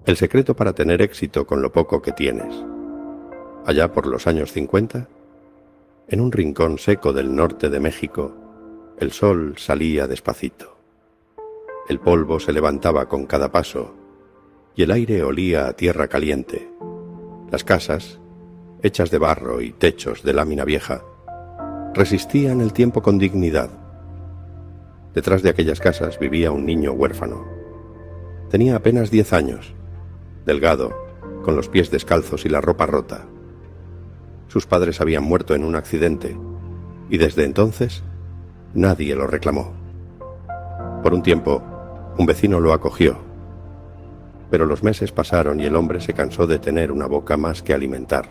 El secreto para tener éxito con lo poco que tienes. Allá por los años 50, en un rincón seco del norte de México, el sol salía despacito. El polvo se levantaba con cada paso y el aire olía a tierra caliente. Las casas, hechas de barro y techos de lámina vieja, resistían el tiempo con dignidad. Detrás de aquellas casas vivía un niño huérfano. Tenía apenas 10 años, delgado, con los pies descalzos y la ropa rota. Sus padres habían muerto en un accidente y desde entonces nadie lo reclamó. Por un tiempo, un vecino lo acogió, pero los meses pasaron y el hombre se cansó de tener una boca más que alimentar.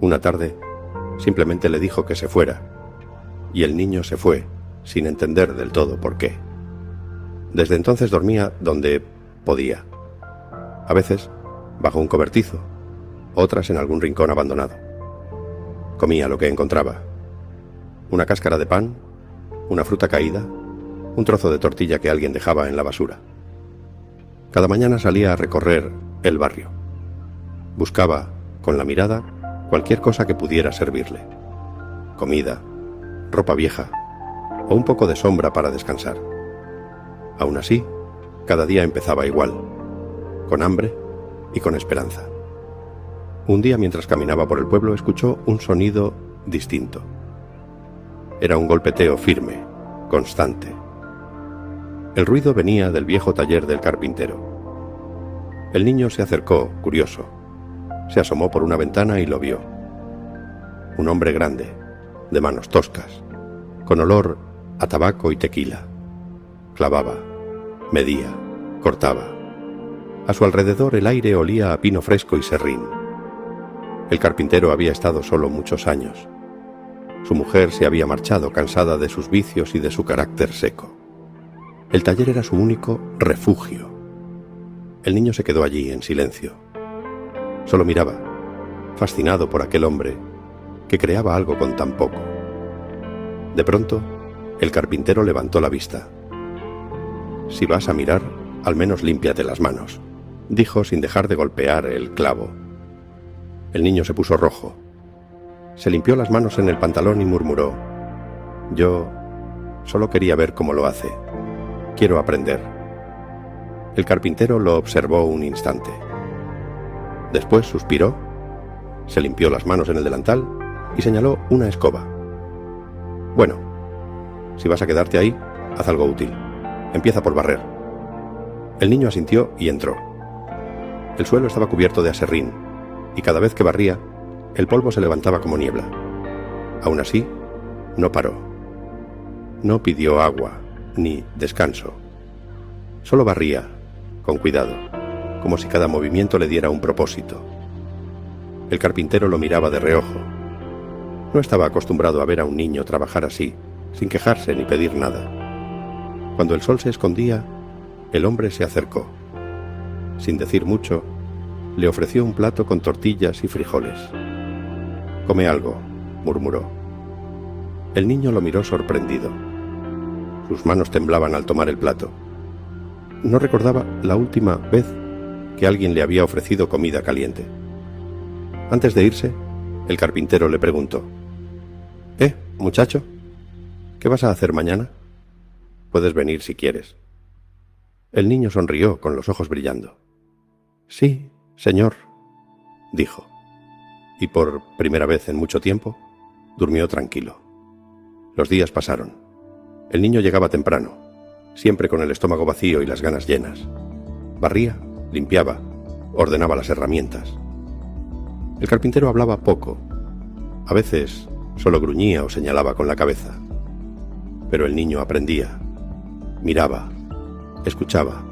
Una tarde, simplemente le dijo que se fuera, y el niño se fue, sin entender del todo por qué. Desde entonces dormía donde podía. A veces, bajo un cobertizo, otras en algún rincón abandonado. Comía lo que encontraba. Una cáscara de pan, una fruta caída, un trozo de tortilla que alguien dejaba en la basura. Cada mañana salía a recorrer el barrio. Buscaba, con la mirada, cualquier cosa que pudiera servirle. Comida, ropa vieja o un poco de sombra para descansar. Aún así, cada día empezaba igual, con hambre y con esperanza. Un día, mientras caminaba por el pueblo, escuchó un sonido distinto. Era un golpeteo firme, constante. El ruido venía del viejo taller del carpintero. El niño se acercó, curioso. Se asomó por una ventana y lo vio. Un hombre grande, de manos toscas, con olor a tabaco y tequila. Clavaba, medía, cortaba. A su alrededor el aire olía a pino fresco y serrín. El carpintero había estado solo muchos años. Su mujer se había marchado, cansada de sus vicios y de su carácter seco. El taller era su único refugio. El niño se quedó allí en silencio. Solo miraba, fascinado por aquel hombre que creaba algo con tan poco. De pronto, el carpintero levantó la vista. «Si vas a mirar, al menos límpiate las manos», dijo sin dejar de golpear el clavo. El niño se puso rojo. Se limpió las manos en el pantalón y murmuró: «Yo solo quería ver cómo lo hace. Quiero aprender». El carpintero lo observó un instante. Después suspiró, se limpió las manos en el delantal y señaló una escoba. «Bueno, si vas a quedarte ahí, haz algo útil. Empieza por barrer». El niño asintió y entró. El suelo estaba cubierto de aserrín, y cada vez que barría, el polvo se levantaba como niebla. Aún así, no paró. No pidió agua, ni descanso. Solo barría, con cuidado, como si cada movimiento le diera un propósito. El carpintero lo miraba de reojo. No estaba acostumbrado a ver a un niño trabajar así, sin quejarse ni pedir nada. Cuando el sol se escondía, el hombre se acercó. Sin decir mucho, le ofreció un plato con tortillas y frijoles. «Come algo», murmuró. El niño lo miró sorprendido. Sus manos temblaban al tomar el plato. No recordaba la última vez que alguien le había ofrecido comida caliente. Antes de irse, el carpintero le preguntó: muchacho, ¿qué vas a hacer mañana? Puedes venir si quieres». El niño sonrió con los ojos brillando. «Sí, señor», dijo. Y por primera vez en mucho tiempo, durmió tranquilo. Los días pasaron. El niño llegaba temprano, siempre con el estómago vacío y las ganas llenas. Barría, limpiaba, ordenaba las herramientas. El carpintero hablaba poco. A veces solo gruñía o señalaba con la cabeza. Pero el niño aprendía, miraba, escuchaba.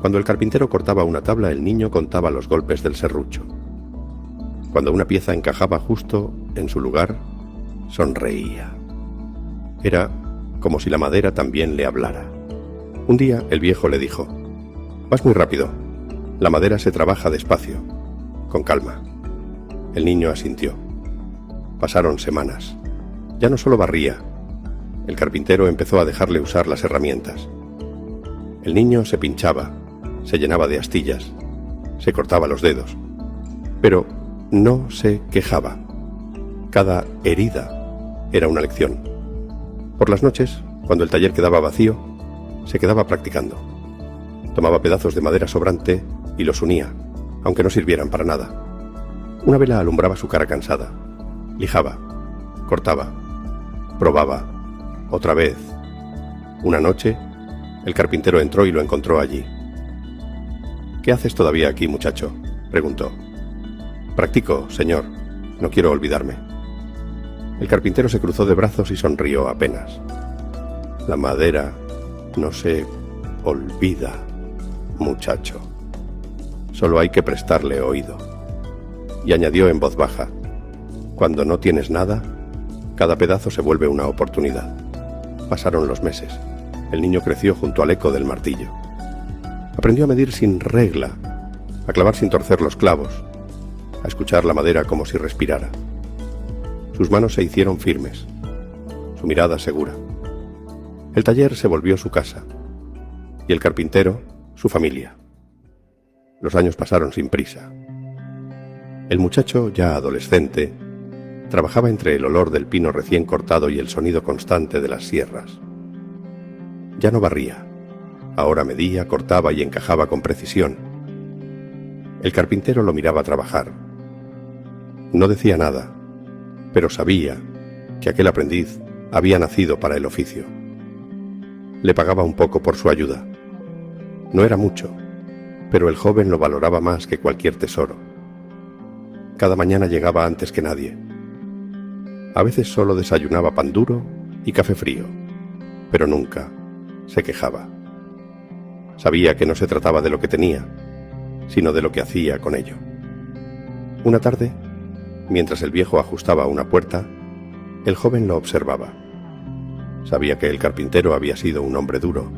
Cuando el carpintero cortaba una tabla, el niño contaba los golpes del serrucho. Cuando una pieza encajaba justo en su lugar, sonreía. Era como si la madera también le hablara. Un día el viejo le dijo: «Vas muy rápido. La madera se trabaja despacio, con calma». El niño asintió. Pasaron semanas. Ya no solo barría. El carpintero empezó a dejarle usar las herramientas. El niño se pinchaba, se llenaba de astillas, se cortaba los dedos, pero no se quejaba. Cada herida era una lección. Por las noches, cuando el taller quedaba vacío, se quedaba practicando. Tomaba pedazos de madera sobrante y los unía, aunque no sirvieran para nada. Una vela alumbraba su cara cansada. Lijaba, cortaba, probaba, otra vez. Una noche, el carpintero entró y lo encontró allí. «¿Qué haces todavía aquí, muchacho?», preguntó. «Practico, señor. No quiero olvidarme». El carpintero se cruzó de brazos y sonrió apenas. «La madera no se olvida, muchacho. Solo hay que prestarle oído». Y añadió en voz baja: «Cuando no tienes nada, cada pedazo se vuelve una oportunidad». Pasaron los meses. El niño creció junto al eco del martillo. Aprendió a medir sin regla, a clavar sin torcer los clavos, a escuchar la madera como si respirara. Sus manos se hicieron firmes, su mirada segura. El taller se volvió su casa, y el carpintero su familia. Los años pasaron sin prisa. El muchacho, ya adolescente, trabajaba entre el olor del pino recién cortado y el sonido constante de las sierras. Ya no barría. Ahora medía, cortaba y encajaba con precisión. El carpintero lo miraba trabajar. No decía nada, pero sabía que aquel aprendiz había nacido para el oficio. Le pagaba un poco por su ayuda. No era mucho, pero el joven lo valoraba más que cualquier tesoro. Cada mañana llegaba antes que nadie. A veces solo desayunaba pan duro y café frío, pero nunca se quejaba. Sabía que no se trataba de lo que tenía, sino de lo que hacía con ello. Una tarde, mientras el viejo ajustaba una puerta, el joven lo observaba. Sabía que el carpintero había sido un hombre duro,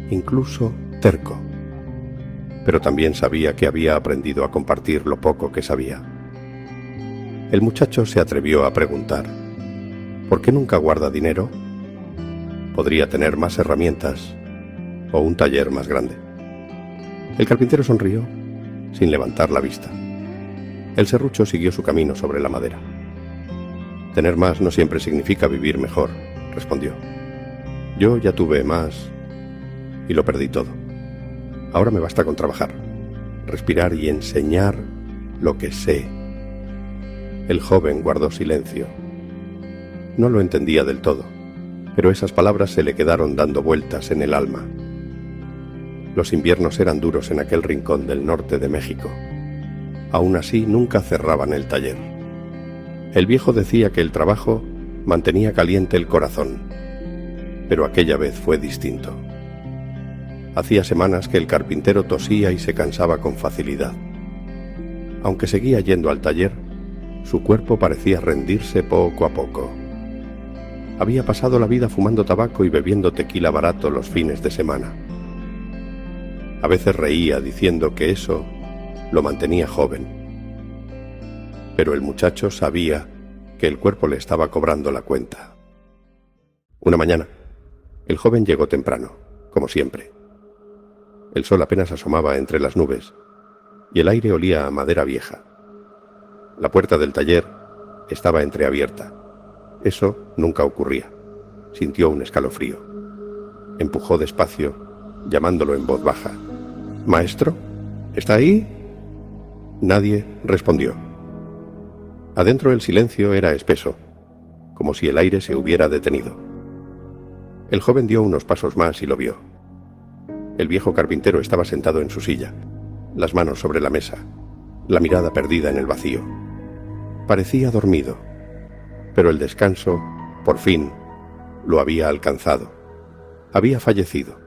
incluso terco, pero también sabía que había aprendido a compartir lo poco que sabía. El muchacho se atrevió a preguntar: ¿por qué nunca guarda dinero? Podría tener más herramientas o un taller más grande. El carpintero sonrió sin levantar la vista. El serrucho siguió su camino sobre la madera. «Tener más no siempre significa vivir mejor», respondió. «Yo ya tuve más y lo perdí todo. Ahora me basta con trabajar, respirar y enseñar lo que sé». El joven guardó silencio. No lo entendía del todo, pero esas palabras se le quedaron dando vueltas en el alma. Los inviernos eran duros en aquel rincón del norte de México. Aún así, nunca cerraban el taller. El viejo decía que el trabajo mantenía caliente el corazón, pero aquella vez fue distinto. Hacía semanas que el carpintero tosía y se cansaba con facilidad. Aunque seguía yendo al taller, su cuerpo parecía rendirse poco a poco. Había pasado la vida fumando tabaco y bebiendo tequila barato los fines de semana. A veces reía diciendo que eso lo mantenía joven. Pero el muchacho sabía que el cuerpo le estaba cobrando la cuenta. Una mañana, el joven llegó temprano, como siempre. El sol apenas asomaba entre las nubes y el aire olía a madera vieja. La puerta del taller estaba entreabierta. Eso nunca ocurría. Sintió un escalofrío. Empujó despacio, llamándolo en voz baja. «¿Maestro? ¿Está ahí?» Nadie respondió. Adentro el silencio era espeso, como si el aire se hubiera detenido. El joven dio unos pasos más y lo vio. El viejo carpintero estaba sentado en su silla, las manos sobre la mesa, la mirada perdida en el vacío. Parecía dormido, pero el descanso, por fin, lo había alcanzado. Había fallecido.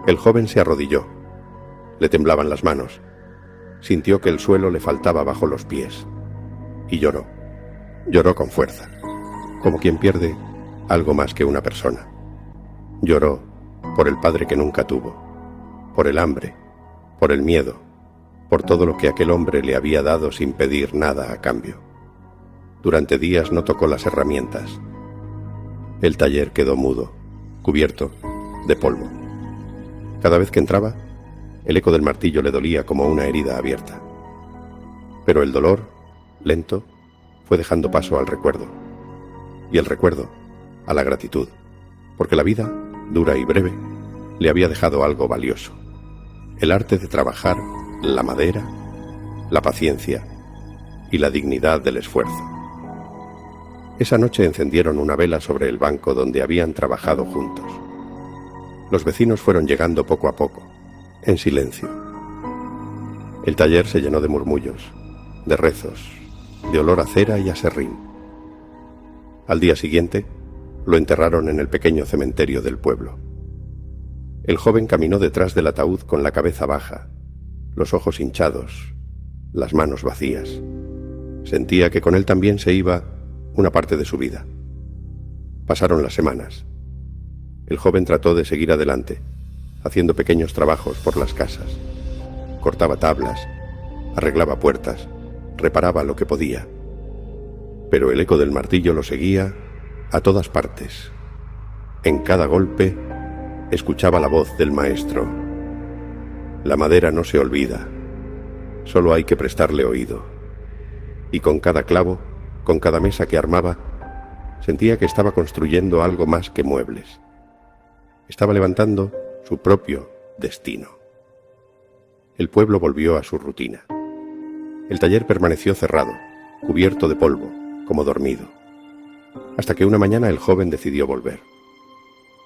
El joven se arrodilló. Le temblaban las manos. Sintió que el suelo le faltaba bajo los pies. Y lloró. Lloró con fuerza, como quien pierde algo más que una persona. Lloró por el padre que nunca tuvo, por el hambre, por el miedo, por todo lo que aquel hombre le había dado sin pedir nada a cambio. Durante días no tocó las herramientas. El taller quedó mudo, cubierto de polvo. Cada vez que entraba, El eco del martillo le dolía como una herida abierta. Pero el dolor, lento, fue dejando paso al recuerdo. Y el recuerdo, a la gratitud, porque la vida, dura y breve, le había dejado algo valioso. El arte de trabajar, la madera, la paciencia y la dignidad del esfuerzo. Esa noche encendieron una vela sobre el banco donde habían trabajado juntos. Los vecinos fueron llegando poco a poco, en silencio. El taller se llenó de murmullos, de rezos, de olor a cera y a serrín. Al día siguiente, lo enterraron en el pequeño cementerio del pueblo. El joven caminó detrás del ataúd con la cabeza baja, los ojos hinchados, las manos vacías. Sentía que con él también se iba una parte de su vida. Pasaron las semanas. El joven trató de seguir adelante, haciendo pequeños trabajos por las casas. Cortaba tablas, arreglaba puertas, reparaba lo que podía. Pero el eco del martillo lo seguía a todas partes. En cada golpe escuchaba la voz del maestro. La madera no se olvida, solo hay que prestarle oído. Y con cada clavo, con cada mesa que armaba, sentía que estaba construyendo algo más que muebles. Estaba levantando su propio destino. El pueblo volvió a su rutina. El taller permaneció cerrado, cubierto de polvo, como dormido. Hasta que una mañana el joven decidió volver.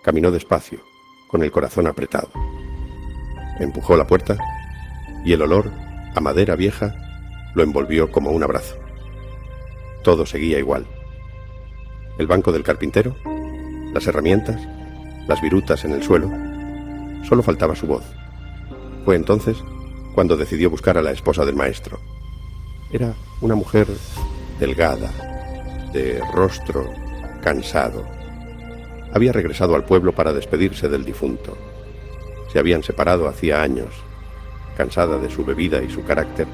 Caminó despacio, con el corazón apretado. Empujó la puerta y el olor a madera vieja lo envolvió como un abrazo. Todo seguía igual. El banco del carpintero, las herramientas, las virutas en el suelo. Solo faltaba su voz. Fue entonces cuando decidió buscar a la esposa del maestro. Era una mujer delgada, de rostro cansado. Había regresado al pueblo para despedirse del difunto. Se habían separado hacía años, cansada de su bebida y su carácter,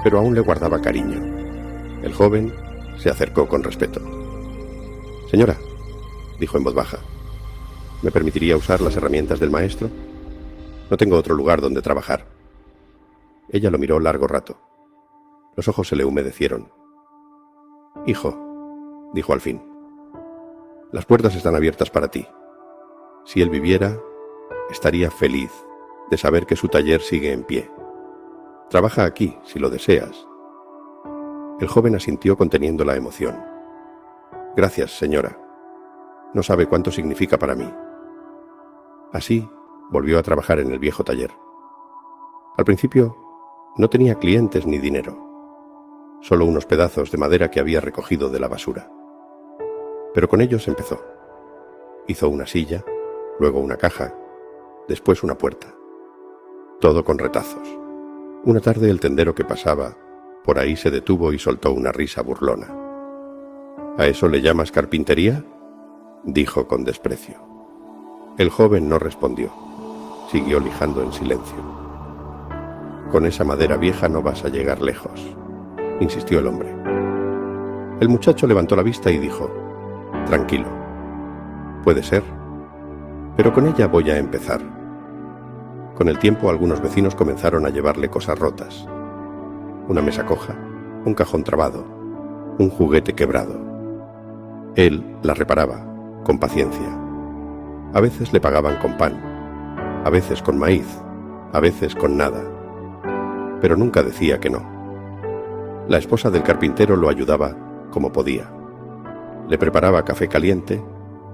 pero aún le guardaba cariño. El joven se acercó con respeto. «Señora», dijo en voz baja, «¿me permitiría usar las herramientas del maestro? No tengo otro lugar donde trabajar». Ella lo miró largo rato. Los ojos se le humedecieron. «Hijo», dijo al fin, «las puertas están abiertas para ti. Si él viviera, estaría feliz de saber que su taller sigue en pie. Trabaja aquí, si lo deseas». El joven asintió conteniendo la emoción. «Gracias, señora. No sabe cuánto significa para mí». Así volvió a trabajar en el viejo taller. Al principio no tenía clientes ni dinero, solo unos pedazos de madera que había recogido de la basura. Pero con ellos empezó. Hizo una silla, luego una caja, después una puerta. Todo con retazos. Una tarde el tendero que pasaba por ahí se detuvo y soltó una risa burlona. «¿A eso le llamas carpintería?», dijo con desprecio. El joven no respondió. Siguió lijando en silencio. «Con esa madera vieja no vas a llegar lejos», insistió el hombre. El muchacho levantó la vista y dijo: «Tranquilo. Puede ser, pero con ella voy a empezar». Con el tiempo algunos vecinos comenzaron a llevarle cosas rotas. Una mesa coja, un cajón trabado, un juguete quebrado. Él la reparaba, con paciencia. A veces le pagaban con pan, a veces con maíz, a veces con nada. Pero nunca decía que no. La esposa del carpintero lo ayudaba como podía. Le preparaba café caliente,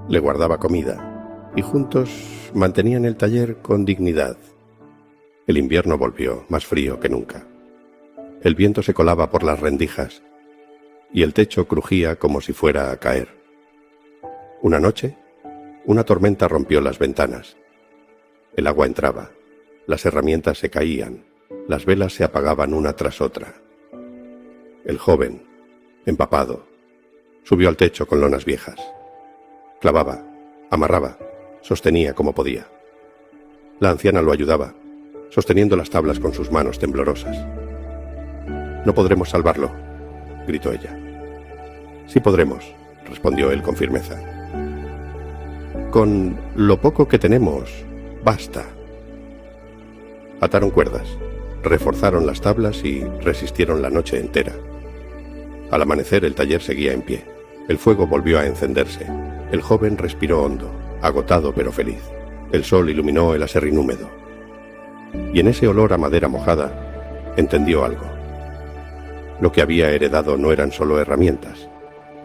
le guardaba comida, y juntos mantenían el taller con dignidad. El invierno volvió, más frío que nunca. El viento se colaba por las rendijas, y el techo crujía como si fuera a caer. Una noche, una tormenta rompió las ventanas. El agua entraba, las herramientas se caían, las velas se apagaban una tras otra. El joven, empapado, subió al techo con lonas viejas. Clavaba, amarraba, sostenía como podía. La anciana lo ayudaba, sosteniendo las tablas con sus manos temblorosas. «No podremos salvarlo», gritó ella. «Sí podremos», respondió él con firmeza. «Con lo poco que tenemos, basta». Ataron cuerdas, reforzaron las tablas y resistieron la noche entera. Al amanecer el taller seguía en pie. El fuego volvió a encenderse. El joven respiró hondo, agotado pero feliz. El sol iluminó el aserrín húmedo. Y en ese olor a madera mojada, entendió algo. Lo que había heredado no eran solo herramientas,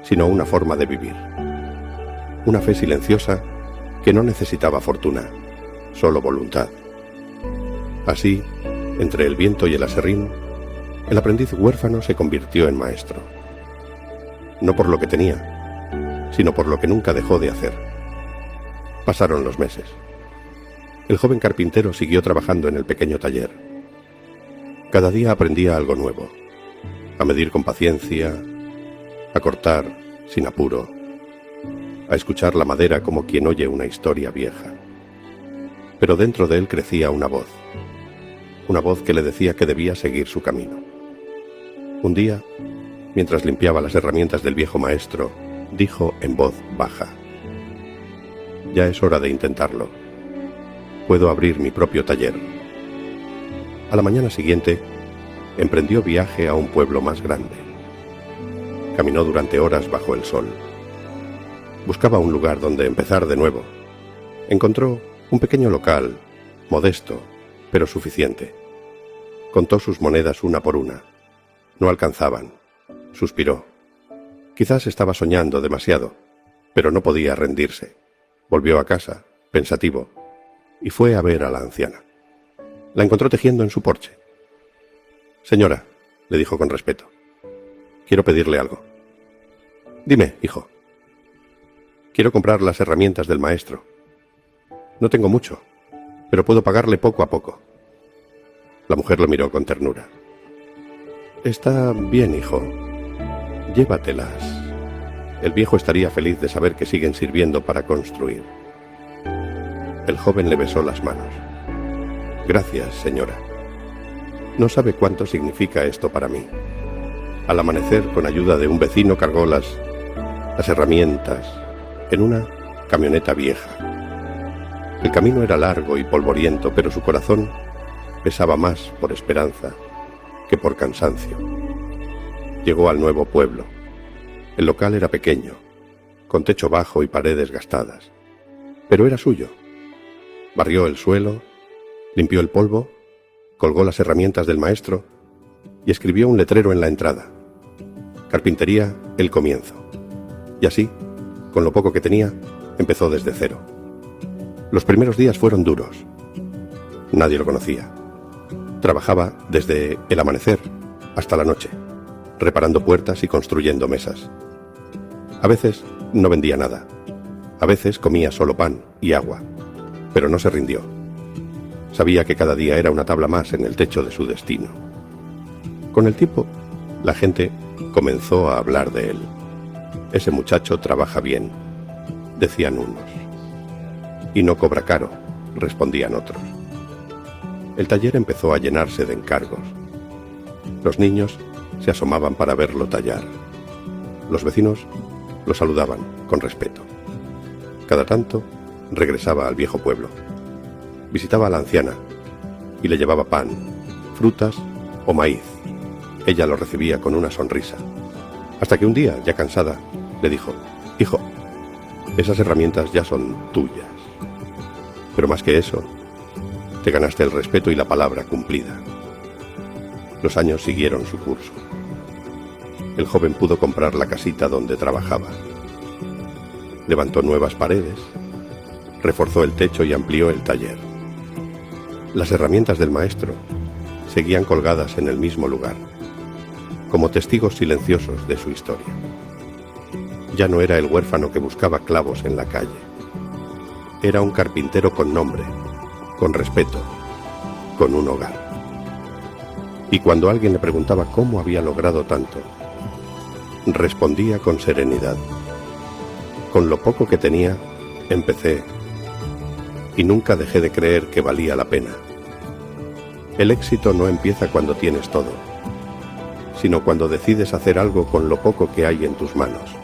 sino una forma de vivir. Una fe silenciosa que no necesitaba fortuna, solo voluntad. Así, entre el viento y el aserrín, el aprendiz huérfano se convirtió en maestro. No por lo que tenía, sino por lo que nunca dejó de hacer. Pasaron los meses. El joven carpintero siguió trabajando en el pequeño taller. Cada día aprendía algo nuevo. A medir con paciencia, a cortar sin apuro, a escuchar la madera como quien oye una historia vieja. Pero dentro de él crecía una voz que le decía que debía seguir su camino. Un día, mientras limpiaba las herramientas del viejo maestro, dijo en voz baja: «Ya es hora de intentarlo. Puedo abrir mi propio taller». A la mañana siguiente, emprendió viaje a un pueblo más grande. Caminó durante horas bajo el sol. Buscaba un lugar donde empezar de nuevo. Encontró un pequeño local, modesto, pero suficiente. Contó sus monedas una por una. No alcanzaban. Suspiró. Quizás estaba soñando demasiado, pero no podía rendirse. Volvió a casa, pensativo, y fue a ver a la anciana. La encontró tejiendo en su porche. «Señora», le dijo con respeto, «quiero pedirle algo». «Dime, hijo». «Quiero comprar las herramientas del maestro. No tengo mucho, pero puedo pagarle poco a poco». La mujer lo miró con ternura. «Está bien, hijo. Llévatelas. El viejo estaría feliz de saber que siguen sirviendo para construir». El joven le besó las manos. «Gracias, señora. No sabe cuánto significa esto para mí». Al amanecer, con ayuda de un vecino, cargó las herramientas en una camioneta vieja. El camino era largo y polvoriento, pero su corazón pesaba más por esperanza que por cansancio. Llegó al nuevo pueblo. El local era pequeño, con techo bajo y paredes gastadas, pero era suyo. Barrió el suelo, limpió el polvo, colgó las herramientas del maestro y escribió un letrero en la entrada: «Carpintería, el comienzo». Y así, con lo poco que tenía, empezó desde cero. Los primeros días fueron duros. Nadie lo conocía. Trabajaba desde el amanecer hasta la noche, reparando puertas y construyendo mesas. A veces no vendía nada. A veces comía solo pan y agua, pero no se rindió. Sabía que cada día era una tabla más en el techo de su destino. Con el tiempo, la gente comenzó a hablar de él. «Ese muchacho trabaja bien», decían unos. «Y no cobra caro», respondían otros. El taller empezó a llenarse de encargos. Los niños se asomaban para verlo tallar. Los vecinos lo saludaban con respeto. Cada tanto regresaba al viejo pueblo. Visitaba a la anciana y le llevaba pan, frutas o maíz. Ella lo recibía con una sonrisa. Hasta que un día, ya cansada, le dijo: «Hijo, esas herramientas ya son tuyas. Pero más que eso, te ganaste el respeto y la palabra cumplida». Los años siguieron su curso. El joven pudo comprar la casita donde trabajaba. Levantó nuevas paredes, reforzó el techo y amplió el taller. Las herramientas del maestro seguían colgadas en el mismo lugar, como testigos silenciosos de su historia. Ya no era el huérfano que buscaba clavos en la calle. Era un carpintero con nombre, con respeto, con un hogar. Y cuando alguien le preguntaba cómo había logrado tanto, respondía con serenidad: «Con lo poco que tenía, empecé, y nunca dejé de creer que valía la pena». El éxito no empieza cuando tienes todo, sino cuando decides hacer algo con lo poco que hay en tus manos.